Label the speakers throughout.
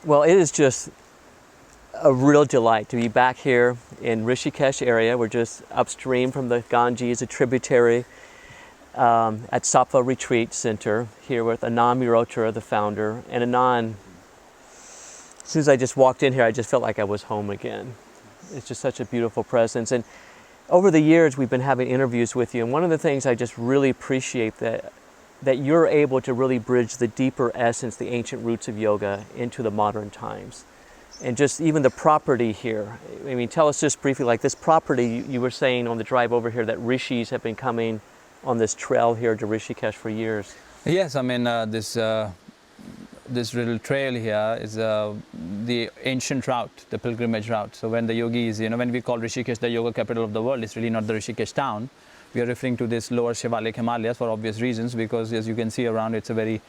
Speaker 1: Well, it is just a real delight to be back here in Rishikesh area. We're just upstream from the Ganges, a tributary, at Sattva Retreat Center here with Anand Mehrotra, the founder. And Anand, as soon as I just walked in here, I just felt like I was home again. It's just such a beautiful presence. And over the years, we've been having interviews with you. And one of the things I just really appreciate that you're able to really bridge the deeper essence, the ancient roots of yoga into the modern times. And just even the property here. I mean, tell us just briefly, like this property, you were saying on the drive over here that Rishis have been coming on this trail here to Rishikesh for years.
Speaker 2: Yes, I mean, this little trail here is the ancient route, the pilgrimage route. So when the yogis, when we call Rishikesh the yoga capital of the world, it's really not the Rishikesh town. We are referring to this lower Shivalik Himalayas for obvious reasons, because as you can see around, it's a very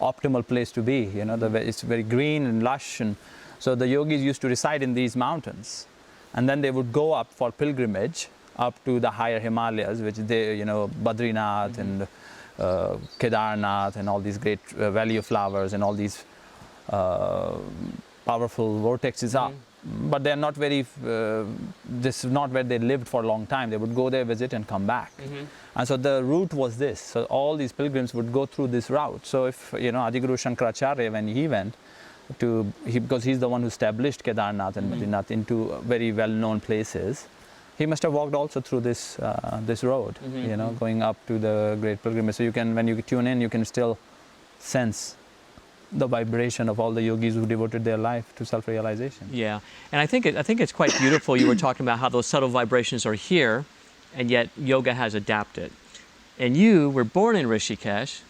Speaker 2: optimal place to be. It's very green and lush, and so the yogis used to reside in these mountains, and then they would go up for pilgrimage up to the higher Himalayas, which they, Badrinath and Kedarnath and all these great valley of flowers and all these powerful vortexes are. But they're not very, this is not where they lived for a long time. They would go there, visit and come back. And so the route was this. So all these pilgrims would go through this route. So if, Adiguru Shankaracharya, when he went because he's the one who established Kedarnath and Badrinath into very well-known places, he must have walked also through this this road, going up to the great pilgrimage. So you can, when you tune in, you can still sense the vibration of all the yogis who devoted their life to self-realization.
Speaker 1: Yeah, and I think it's quite beautiful. You were talking about how those subtle vibrations are here, and yet yoga has adapted. And you were born in Rishikesh.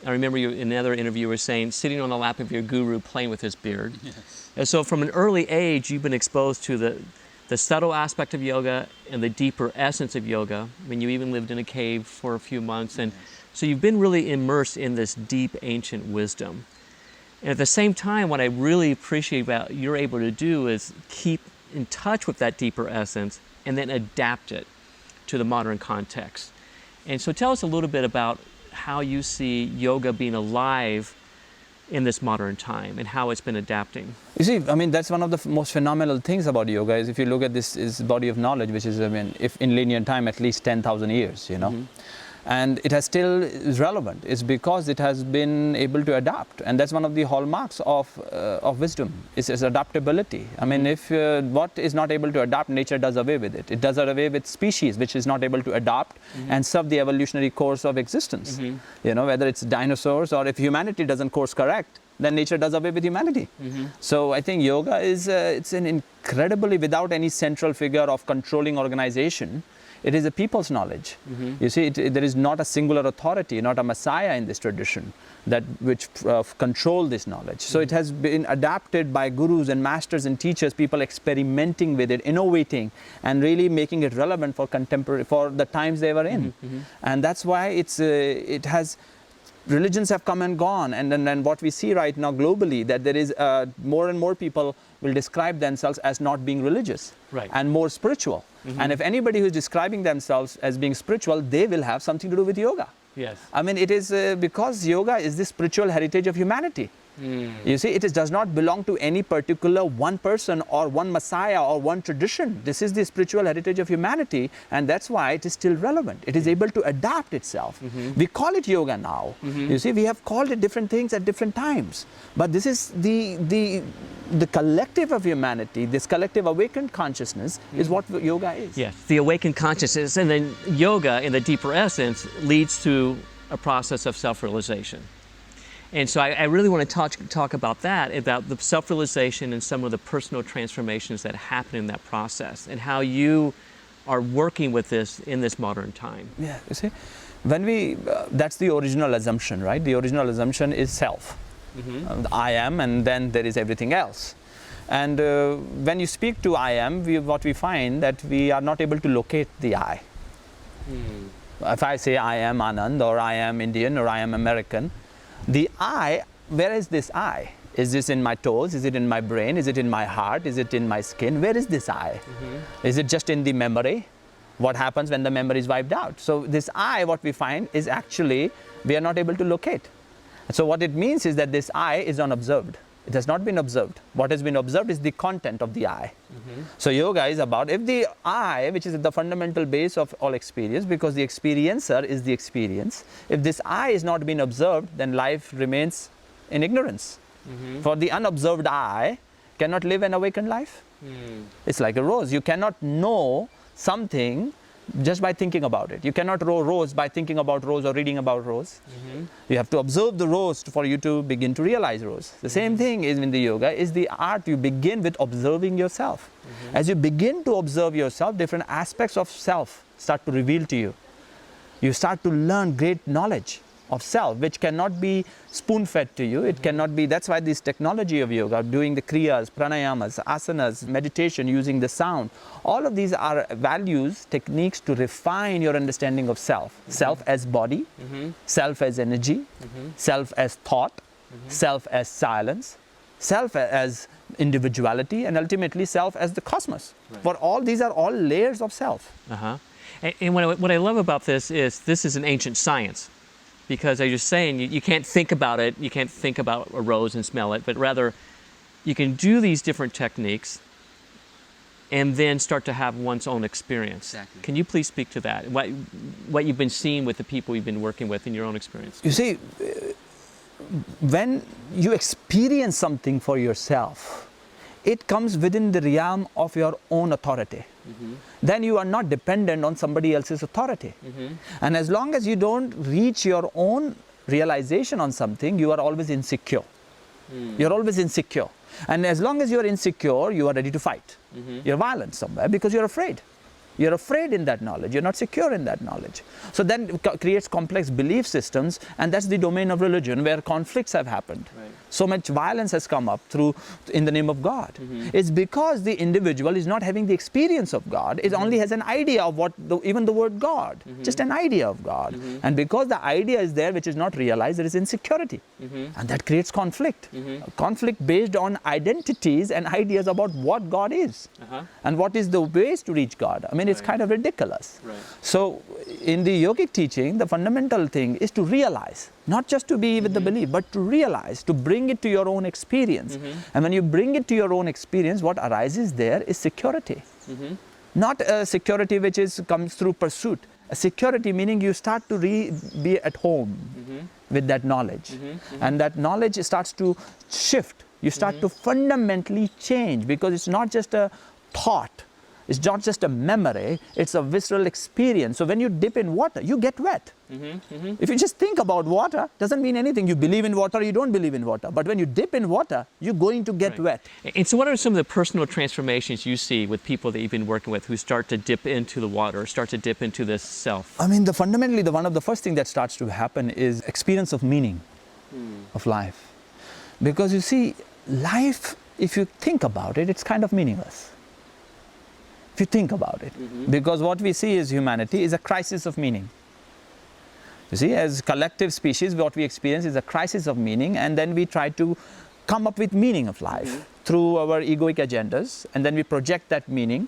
Speaker 1: I remember you in another interview you were saying, sitting on the lap of your guru, playing with his beard. Yes. And so from an early age, you've been exposed to the subtle aspect of yoga and the deeper essence of yoga. I mean, you even lived in a cave for a few months, and so you've been really immersed in this deep ancient wisdom. And at the same time, what I really appreciate about you're able to do is keep in touch with that deeper essence and then adapt it to the modern context. And so tell us a little bit about how you see yoga being alive in this modern time and how it's been adapting.
Speaker 2: You see, I mean, that's one of the most phenomenal things about yoga is if you look at this is body of knowledge, which is, I mean, if in linear time, at least 10,000 years, And it has still is relevant. It's because it has been able to adapt, and that's one of the hallmarks of wisdom. Is adaptability. I mean, if what is not able to adapt, nature does away with it. It does away with species which is not able to adapt and serve the evolutionary course of existence. Whether it's dinosaurs or if humanity doesn't course correct, then nature does away with humanity. So I think yoga is it's an incredibly, without any central figure of controlling organization. It is a people's knowledge. You see, there is not a singular authority, not a messiah in this tradition which control this knowledge. So it has been adapted by gurus and masters and teachers, people experimenting with it, innovating, and really making it relevant for the times they were in. And that's why religions have come and gone, and then what we see right now globally, that there is more and more people will describe themselves as not being religious and more spiritual. And if anybody who is describing themselves as being spiritual, they will have something to do with yoga.
Speaker 1: Yes.
Speaker 2: I mean, it is because yoga is the spiritual heritage of humanity. You see, it does not belong to any particular one person or one messiah or one tradition. This is the spiritual heritage of humanity, and that's why it is still relevant. It is able to adapt itself. We call it yoga now. You see, we have called it different things at different times. But this is the collective of humanity, this collective awakened consciousness is what yoga is.
Speaker 1: Yes, the awakened consciousness, and then yoga in the deeper essence leads to a process of self-realization. And so I really want to talk about that, about the self-realization and some of the personal transformations that happen in that process, and how you are working with this in this modern time.
Speaker 2: Yeah, you see, when that's the original assumption, right? The original assumption is self. I am, and then there is everything else. And when you speak to I am, what we find that we are not able to locate the I. If I say I am Anand, or I am Indian, or I am American, the I, where is this I? Is this in my toes? Is it in my brain? Is it in my heart? Is it in my skin? Where is this I? Is it just in the memory? What happens when the memory is wiped out? So this I, what we find is actually we are not able to locate. So what it means is that this I is unobserved. It has not been observed. What has been observed is the content of the I. So yoga is about, if the I, which is the fundamental base of all experience, because the experiencer is the experience, if this I is not being observed, then life remains in ignorance. For the unobserved I cannot live an awakened life. It's like a rose. You cannot know something just by thinking about it. You cannot grow rose by thinking about rose or reading about rose. You have to observe the rose for you to begin to realize rose. The same thing is in the yoga, is the art. You begin with observing yourself. As you begin to observe yourself, different aspects of self start to reveal to you. You start to learn great knowledge of self, which cannot be spoon-fed to you. It cannot be, that's why this technology of yoga, doing the kriyas, pranayamas, asanas, meditation, using the sound, all of these are values, techniques to refine your understanding of self. Self as body, self as energy, self as thought, self as silence, self as individuality, and ultimately self as the cosmos. For all these are all layers of self.
Speaker 1: And what I love about this is an ancient science. Because as you're saying, you can't think about it, you can't think about a rose and smell it, but rather you can do these different techniques and then start to have one's own experience.
Speaker 2: Exactly.
Speaker 1: Can you please speak to that? What you've been seeing with the people you've been working with in your own experience?
Speaker 2: You see, when you experience something for yourself, it comes within the realm of your own authority. Then you are not dependent on somebody else's authority. And as long as you don't reach your own realization on something, you are always insecure. You're always insecure. And as long as you're insecure, you are ready to fight. You're violent somewhere because you're afraid. You're afraid in that knowledge. You're not secure in that knowledge. So then it creates complex belief systems, and that's the domain of religion where conflicts have happened. So much violence has come up in the name of God. It's because the individual is not having the experience of God. It only has an idea of even the word God, just an idea of God. And because the idea is there which is not realized, there is insecurity. And that creates conflict. Conflict based on identities and ideas about what God is and what is the ways to reach God. I mean, it's kind of ridiculous. So in the yogic teaching, the fundamental thing is to realize, not just to be with the belief, but to realize, to bring it to your own experience. And when you bring it to your own experience, what arises there is security. Not a security which comes through pursuit. A security meaning you start to be at home with that knowledge. And that knowledge starts to shift. You start to fundamentally change, because it's not just a thought. It's not just a memory, it's a visceral experience. So when you dip in water, you get wet. If you just think about water, doesn't mean anything. You believe in water, you don't believe in water. But when you dip in water, you're going to get wet.
Speaker 1: And so what are some of the personal transformations you see with people that you've been working with who start to dip into the water, start to dip into this self?
Speaker 2: I mean, fundamentally, one of the first things that starts to happen is experience of meaning of life. Because you see, life, if you think about it, it's kind of meaningless. If you think about it. Because what we see as humanity is a crisis of meaning. You see, as collective species, what we experience is a crisis of meaning, and then we try to come up with meaning of life through our egoic agendas, and then we project that meaning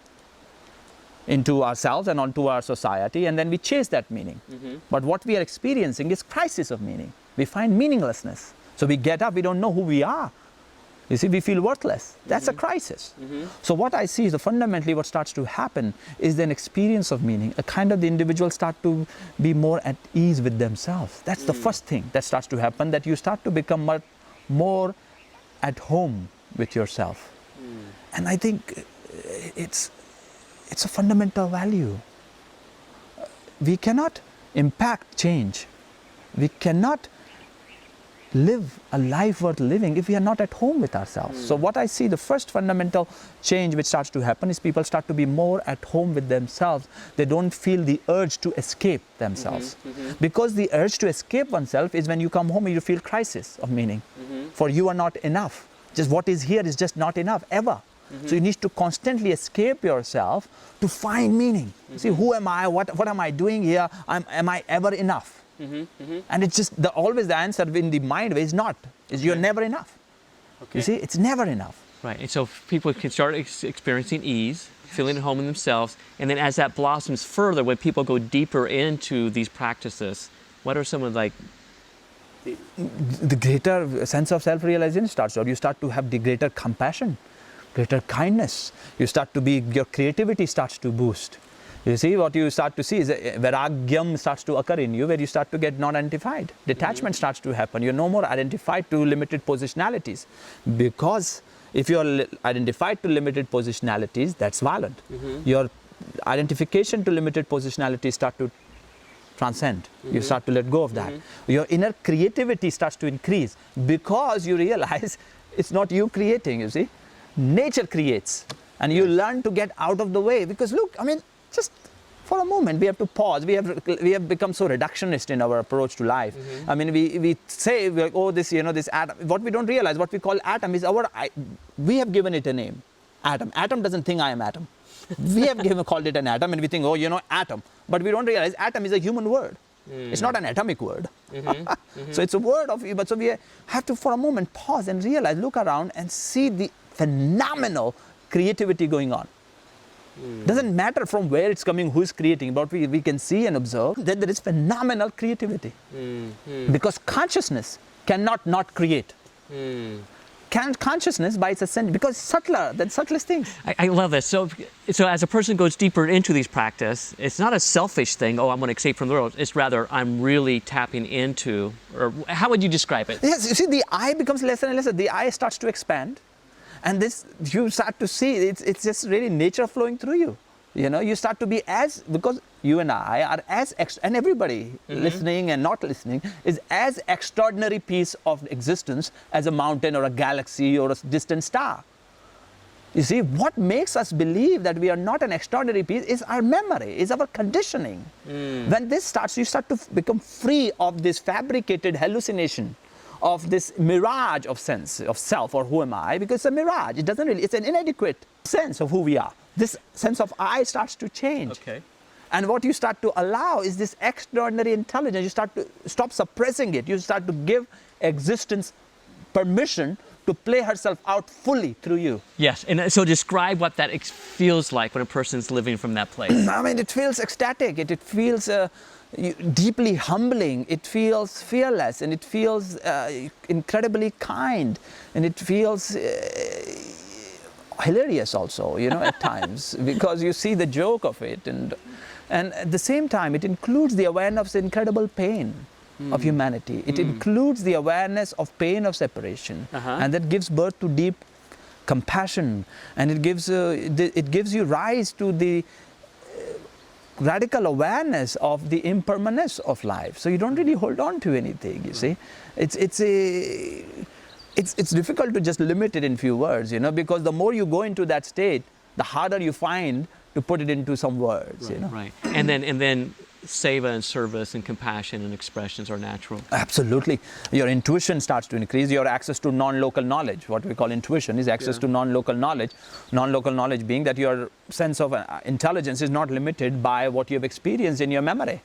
Speaker 2: into ourselves and onto our society, and then we chase that meaning. But what we are experiencing is crisis of meaning. We find meaninglessness. So we get up, we don't know who we are. You see, we feel worthless. That's a crisis. So what I see is fundamentally what starts to happen is an experience of meaning. A kind of the individual start to be more at ease with themselves. That's the first thing that starts to happen, that you start to become much more at home with yourself. And I think it's a fundamental value. We cannot impact change. We cannot live a life worth living if we are not at home with ourselves. So what I see, the first fundamental change which starts to happen is people start to be more at home with themselves. They don't feel the urge to escape themselves. Because the urge to escape oneself is when you come home and you feel crisis of meaning. For you are not enough. Just what is here is just not enough, ever. So you need to constantly escape yourself to find meaning. See, who am I? What am I doing here? Am I ever enough? And it's just always the answer in the mind is not. You're never enough. You see, it's never enough.
Speaker 1: Right, and so people can start experiencing ease, feeling at home in themselves, and then as that blossoms further, when people go deeper into these practices, what are some of
Speaker 2: the greater sense of self-realization starts, or you start to have the greater compassion, greater kindness. Your creativity starts to boost. You see, what you start to see is vairagyam starts to occur in you, where you start to get non-identified. Detachment starts to happen. You're no more identified to limited positionalities, because if you're identified to limited positionalities, that's violent. Your identification to limited positionalities start to transcend. You start to let go of that. Your inner creativity starts to increase, because you realize it's not you creating, you see. Nature creates, and you learn to get out of the way. Because look, I mean, just for a moment, we have to pause. We have become so reductionist in our approach to life. I mean, we say, oh, this atom. What we don't realize, what we call atom is we have given it a name, atom. Atom doesn't think I am atom. We have called it an atom, and we think, oh, atom. But we don't realize atom is a human word. It's not an atomic word. So it's a word of, but so we have to, for a moment, pause and realize, look around and see the phenomenal creativity going on. Doesn't matter from where it's coming, who's creating, but we can see and observe that there is phenomenal creativity. Because consciousness cannot not create. Consciousness by its essence, because subtler than subtlest things.
Speaker 1: I love this. So as a person goes deeper into these practice, it's not a selfish thing, oh, I'm going to escape from the world. It's rather, I'm really tapping into, or how would you describe it?
Speaker 2: Yes, you see, the I becomes less and less. The I starts to expand. And this, you start to see, it's just really nature flowing through you. You start to be because you and I are and everybody listening and not listening is as extraordinary piece of existence as a mountain or a galaxy or a distant star. You see, what makes us believe that we are not an extraordinary piece is our memory, is our conditioning. When this starts, you start to become free of this fabricated hallucination, of this mirage of sense of self, or who am I, because it's a mirage. It doesn't really, it's an inadequate sense of who we are. This sense of I starts to change.
Speaker 1: Okay.
Speaker 2: And what you start to allow is this extraordinary intelligence. You start to stop suppressing it. You start to give existence permission to play herself out fully through you.
Speaker 1: Yes, and so describe what that feels like when a person's living from that place.
Speaker 2: I mean, it feels ecstatic. It feels deeply humbling. It feels fearless, and it feels incredibly kind, and it feels hilarious also, at times, because you see the joke of it, and at the same time, it includes the awareness of incredible pain of humanity. It includes the awareness of pain of separation, and that gives birth to deep compassion, and it gives you rise to the radical awareness of the impermanence of life. So you don't really hold on to anything, you see. It's difficult to just limit it in few words, because the more you go into that state, the harder you find to put it into some words,
Speaker 1: Right. And then seva and service and compassion and expressions are natural.
Speaker 2: Absolutely. Your intuition starts to increase. Your access to non-local knowledge, what we call intuition, is access to non-local knowledge. Non-local knowledge being that your sense of intelligence is not limited by what you have experienced in your memory.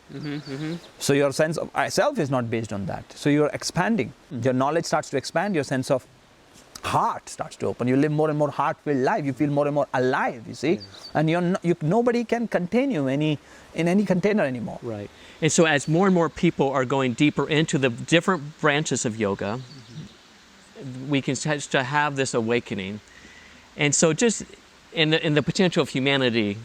Speaker 2: So your sense of self is not based on that. So you're expanding. Your knowledge starts to expand. Your sense of heart starts to open. You live more and more heart-filled life. You feel more and more alive, you see. And nobody can contain you in any container anymore.
Speaker 1: Right. And so as more and more people are going deeper into the different branches of yoga, we can start to have this awakening. And so just in the potential of humanity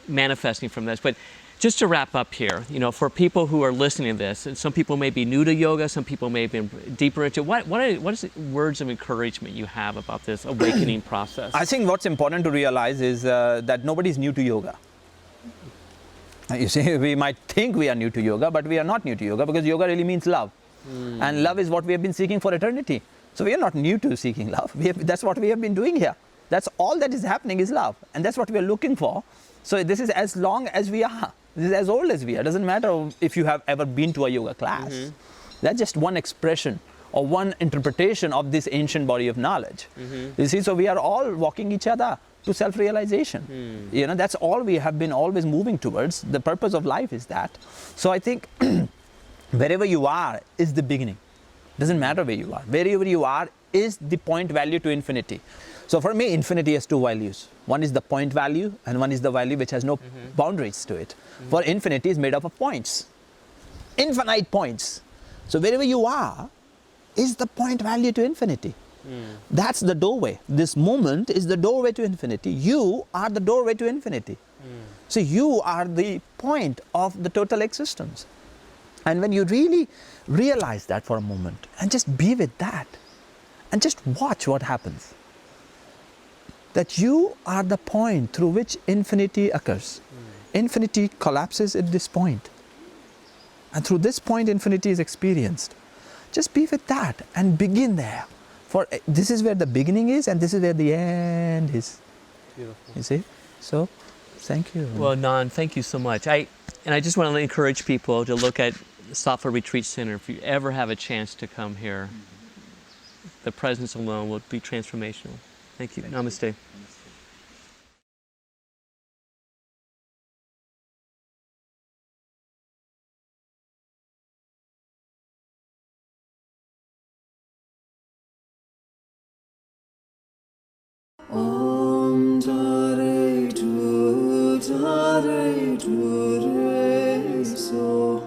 Speaker 1: manifesting from this, but just to wrap up here, for people who are listening to this, and some people may be new to yoga, some people may be deeper into what is the words of encouragement you have about this awakening process?
Speaker 2: I think what's important to realize is that nobody's new to yoga. You see, we might think we are new to yoga, but we are not new to yoga, because yoga really means love. And love is what we have been seeking for eternity. So we are not new to seeking love. That's what we have been doing here. That's all that is happening is love. And that's what we are looking for. So this is as long as we are. This is as old as we are. It doesn't matter if you have ever been to a yoga class. That's just one expression or one interpretation of this ancient body of knowledge. You see, so we are all walking each other to self-realization. You know, that's all we have been always moving towards. The purpose of life is that. So I think wherever you are is the beginning. Doesn't matter where you are. Wherever you are is the point value to infinity. So for me, infinity has two values. One is the point value, and one is the value which has no boundaries to it. For infinity is made up of points. Infinite points. So wherever you are is the point value to infinity. That's the doorway. This moment is the doorway to infinity. You are the doorway to infinity. So you are the point of the total existence. And when you really realize that for a moment and just be with that and just watch what happens, that you are the point through which infinity occurs. Infinity collapses at this point. And through this point, infinity is experienced. Just be with that and begin there. For this is where the beginning is, and this is where the end is. Beautiful. You see? So, thank you.
Speaker 1: Well, Anand, thank you so much. I just want to encourage people to look at Sattva Retreat Center. If you ever have a chance to come here, the presence alone will be transformational. Thank you. Namaste.
Speaker 3: Om Tare Tu Re So